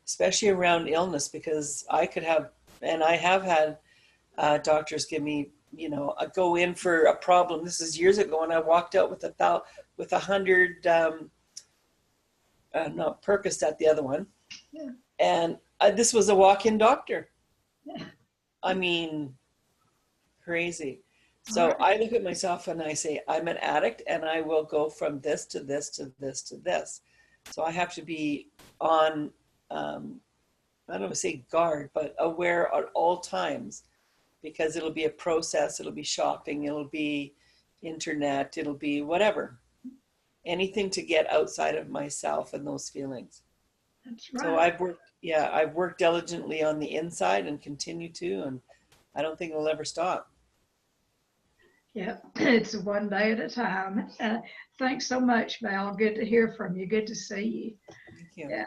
especially around illness, because I have had doctors give me, you know, a go in for a problem. This is years ago, and I walked out with 100, not Percocet, the other one. Yeah. And this was a walk-in doctor. Yeah. I mean, crazy. So I look at myself and I say, I'm an addict, and I will go from this to this to this to this. So I have to be on, I don't want to say guard, but aware at all times, because it'll be a process, it'll be shopping, it'll be internet, it'll be whatever. Anything to get outside of myself and those feelings. That's right. So I've worked diligently on the inside and continue to, and I don't think it'll ever stop. Yeah, it's one day at a time. Thanks so much, Val. Good to hear from you. Good to see you. Thank you.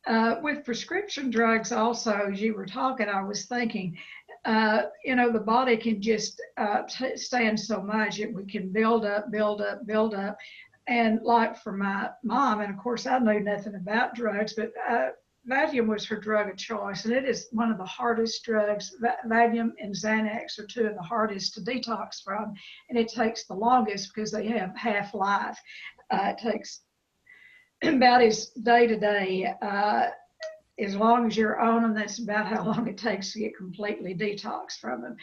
Yeah. With prescription drugs also, as you were talking, I was thinking, the body can just stand so much. We can build up, build up, build up. And like for my mom, and of course I knew nothing about drugs, but Valium was her drug of choice. And it is one of the hardest drugs. Valium and Xanax are two of the hardest to detox from. And it takes the longest because they have half-life. It takes about as day to day, as long as you're on them, that's about how long it takes to get completely detoxed from them.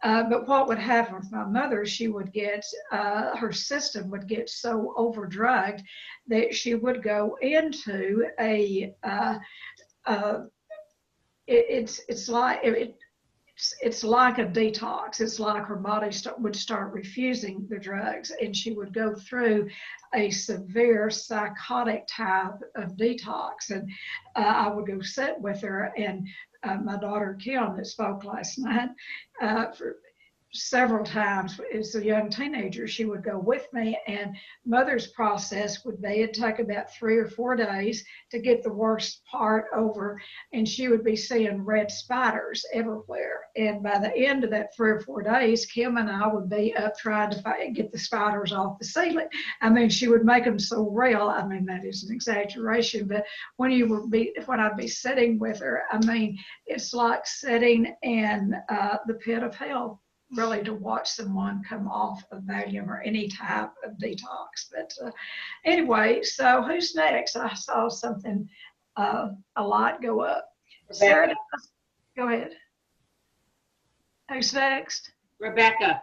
But what would happen with my mother, she would get, her system would get so overdrugged that she would go into it's like a detox. It's like her body would start refusing the drugs, and she would go through a severe psychotic type of detox. And I would go sit with her, and my daughter Kim, that spoke last night, for several times as a young teenager, she would go with me, and mother's process would be it'd take about 3 or 4 days to get the worst part over, and she would be seeing red spiders everywhere. And by the end of that 3 or 4 days, Kim and I would be up trying to get the spiders off the ceiling. I mean, she would make them so real. I mean, that is an exaggeration, but when I'd be sitting with her, I mean, it's like sitting in the pit of hell, really, to watch someone come off of Valium or any type of detox. But anyway, so who's next? I saw something, a light go up. Sarah, go ahead. Who's next? Rebecca.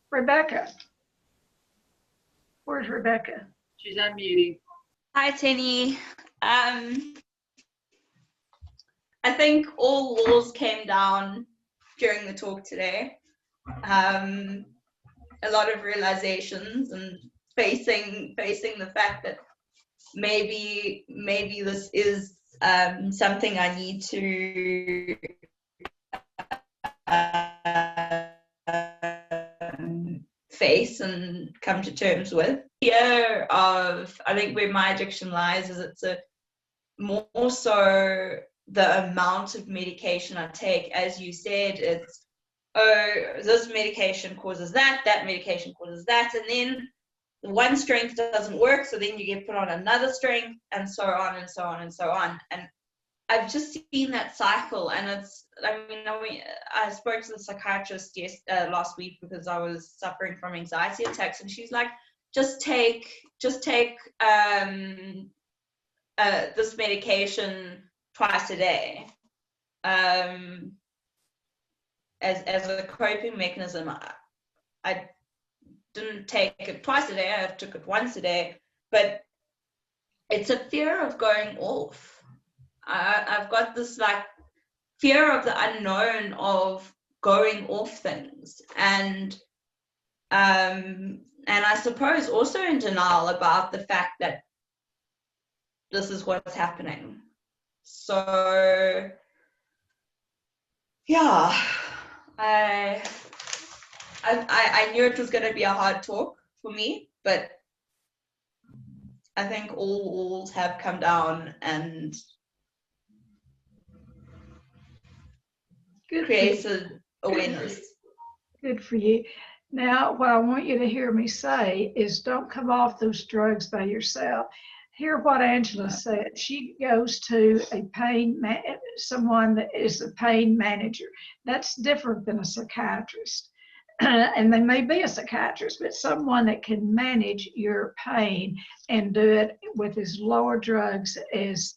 Rebecca. Where's Rebecca? She's unmuting. Hi, Tennie. I think all walls came down during the talk today. A lot of realizations and facing the fact that maybe this is something I need to face and come to terms with. Fear of, I think where my addiction lies is it's more so the amount of medication I take. As you said, it's, oh, this medication causes that medication causes that, and then the one strength doesn't work, so then you get put on another strength, and so on and so on and so on. And I've just seen that cycle, and I spoke to the psychiatrist last week because I was suffering from anxiety attacks, and she's like, just take this medication twice a day. As a coping mechanism. I didn't take it twice a day, I took it once a day, but it's a fear of going off. I've got this like fear of the unknown, of going off things, and I suppose also in denial about the fact that this is what's happening. So yeah, I knew it was going to be a hard talk for me, but I think all walls have come down and created awareness. Good for you. Now, what I want you to hear me say is don't come off those drugs by yourself. Hear what Angela said. She goes to someone that is a pain manager. That's different than a psychiatrist. And they may be a psychiatrist, but someone that can manage your pain and do it with as lower drugs as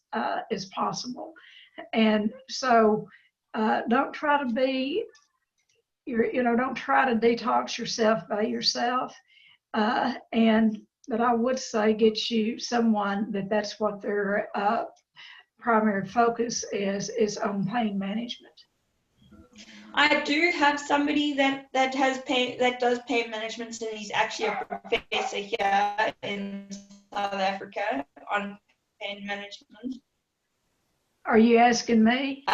possible. And so don't try to be, don't try to detox yourself by yourself. But I would say get you someone that's what their primary focus is on pain management. I do have somebody that does pain management, and he's actually a professor here in South Africa on pain management. Are you asking me?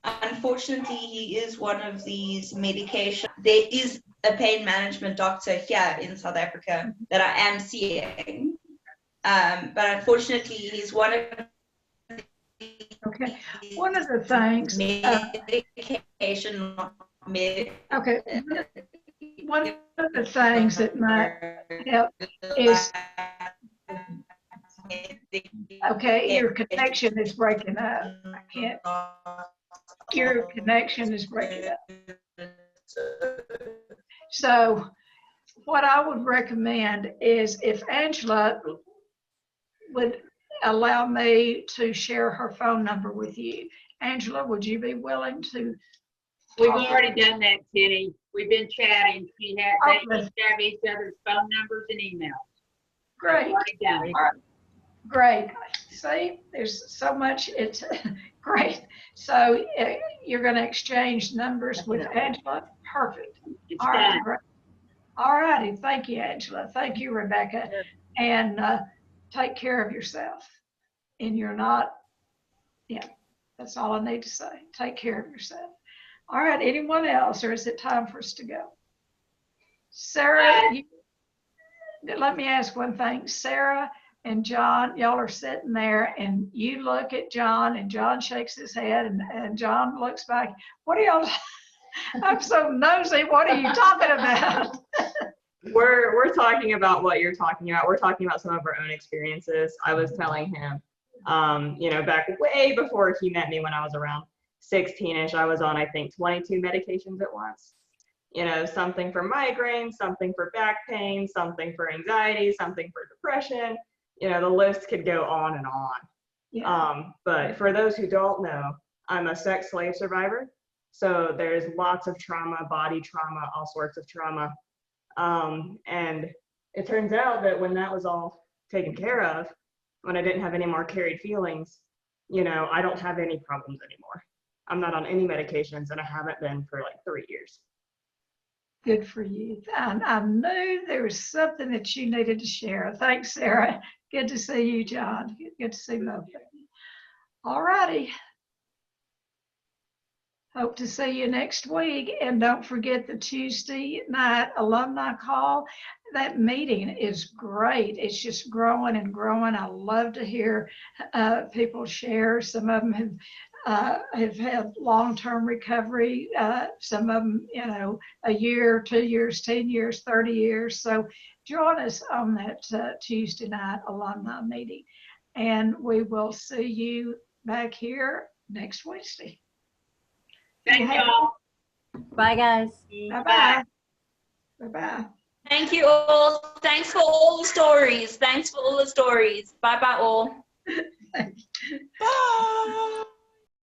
Unfortunately, he is one of these medications. There is a pain management doctor here in South Africa that I am seeing. But unfortunately, he's one of Okay. One of the things. medication. Okay. One of the things that might help is, okay, your connection is breaking up. I can't. Your connection is breaking up. So what I would recommend is if Angela would allow me to share her phone number with you. Angela, would you be willing to? We've already done that, Tennie. We've been chatting. They Okay. each have each other's phone numbers and emails. Great. Already done. All right. Great. See, there's so much. It's great. So you're going to exchange numbers with Angela. Perfect. It's All right. done. Great. All righty. Thank you, Angela. Thank you, Rebecca. And take care of yourself. And you're not, yeah, that's all I need to say. Take care of yourself. All right. Anyone else, or is it time for us to go? Sarah, let me ask one thing. Sarah and John, y'all are sitting there and you look at John and John shakes his head and John looks back. What are y'all, I'm so nosy. What are you talking about? We're talking about what you're talking about. We're talking about some of our own experiences. I was telling him, back way before he met me when I was around 16-ish, I was on, I think, 22 medications at once. Something for migraine, something for back pain, something for anxiety, something for depression. The list could go on and on. Yeah. But for those who don't know, I'm a sex slave survivor. So there's lots of trauma, body trauma, all sorts of trauma. And it turns out that when that was all taken care of, when I didn't have any more carried feelings, I don't have any problems anymore. I'm not on any medications and I haven't been for like 3 years. Good for you. I knew there was something that you needed to share. Thanks, Sarah. Good to see you, John. Good to see both of you. All righty. Hope to see you next week. And don't forget the Tuesday night alumni call. That meeting is great. It's just growing and growing. I love to hear people share. Some of them have had long-term recovery. Some of them, a year, 2 years, 10 years, 30 years. So join us on that Tuesday night alumni meeting. And we will see you back here next Wednesday. Thank y'all. Bye, guys. Bye-bye. Bye-bye. Thank you all. Thanks for all the stories. Bye bye all.